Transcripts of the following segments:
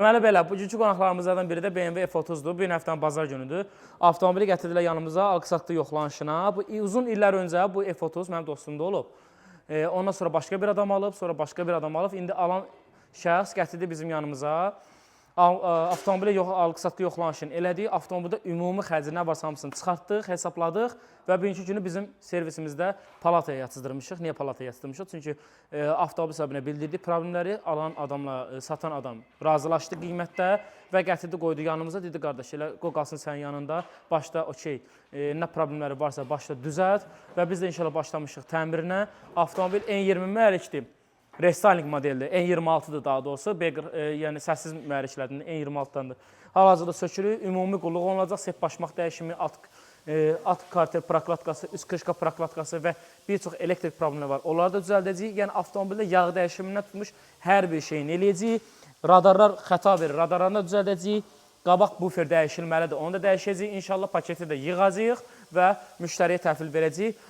Deməli belə, bugünkü qonaqlarımızdan biri də BMW F30-dur. Bu gün həftənin bazar günüdür. Avtomobili gətirdilər yanımıza alqı-satqı yoxlanışına. Bu uzun illər öncə bu F30 mənim dostumda olub. Ondan sonra başqa bir adam alıb, sonra başqa bir adam alıb. İndi alan şəxs gətirdi bizim yanımıza. Avtomobili alqı-satqı yoxlanışını elədik. Avtomobildə ümumi xərci nə varsa hamısını çıxartdıq, hesabladıq və bugünkü günü bizim servisimizdə palataya yatızdırmışıq. Niyə palataya yatızdırmışıq? Çünki avtomobil sahibinə bildirdik problemləri, alan adamla satan adam razılaşdı qiymətdə və gətirdi, qoydu yanımıza. Dedi, qardaş, elə qoy qalsın sənin yanında, başda okey, nə problemləri varsa başda düzəlt və biz də inşallah başlamışıq təmirinə. Avtomobil N20 mühərrikdir. Restyling modeldir, N26-dır daha doğrusu, yəni səssiz mühərriklərdən N26-dandır. Hal-hazırda sökülür, ümumi qulluq olunacaq, sep başmaq dəyişimi, alt karter prokladkası, üst krışka prokladkası və bir çox elektrik problemləri var. Onları da düzəldəcəyik, yəni avtomobildə yağ dəyişimindən tutmuş hər bir şeyini eləyəcəyik. Radarlar xəta verir, radarlarını da düzəldəcəyik. Qabaq bufer dəyişilməlidir, onu da dəyişəcəyik. İnşallah paketi də yığacağıq və müştəriyə təhvil verəcəyik.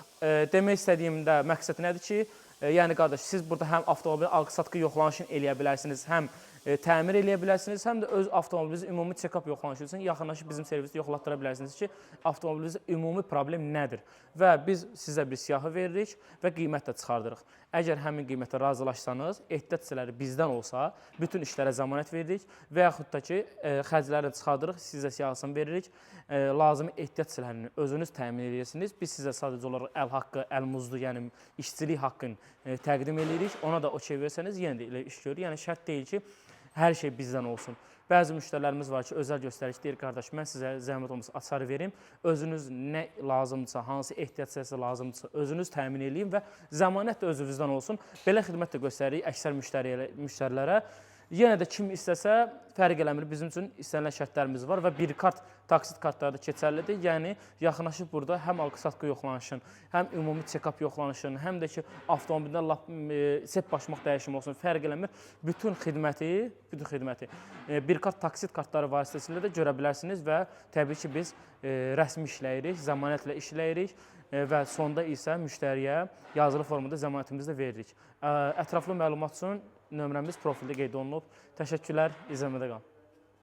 Demək istədiyim də məqsəd nədir ki, yəni qardaş, siz burada həm avtomobil alqı-satqı yoxlanışını eləyə bilərsiniz, həm təmir eləyə bilərsiniz, həm də öz avtomobilinizin ümumi check-up yoxlanışı üçün yaxınlaşıb bizim servisdə yoxlatdıra bilərsiniz ki, avtomobilinizdə ümumi problem nədir və biz sizə bir siyahı veririk və qiymət də çıxardırıq. Əgər həmin qiymətə razılaşsanız, ehtiyat hissələri bizdən olsa, bütün işlərə zəmanət veririk və yaxud da ki, xərcləri çıxardırıq, sizə siyahısını veririk, lazımi ehtiyat hissələrini özünüz təmin edirsiniz. Biz sizə sadəcə olaraq əl haqqı, əl muzlu, yəni işçilik haqqını təqdim edirik. Ona da okey versəniz, yenə də elə iş görür. Yəni şərt deyil ki, hər şey bizdən olsun. Bəzi müştərilərimiz var ki, özəl göstəriş deyir, qardaş, mən sizə zəhmət olmasa açarı verim, özünüz nə lazımdırsa, hansı ehtiyat hissəsi lazımdırsa, özünüz təmin edin və zəmanət də özünüzdən olsun. Belə xidmət də göstəririk əksər müştərilərə. Yenə də kim istəsə, fərq eləmir, bizim üçün istənilən şərtlərimiz var və bir kart, taksit kartları da keçərlidir. Yəni, yaxınlaşıb burada həm alqı-satqı yoxlanışın, həm ümumi check-up yoxlanışın, həm də ki, avtomobildə sep başmaq dəyişimi olsun, fərq eləmir. Bütün xidməti bir kart, taksit kartları vasitəsilə də görə bilərsiniz və təbii ki, biz rəsmi işləyirik, zəmanətlə işləyirik və sonda isə müştəriyə yazılı formada zəmanətimizi də veririk. Ətraflı məlumat üçün nömrəmiz profildə qeyd olunub. Təşəkkürlər, izləmədə qalın.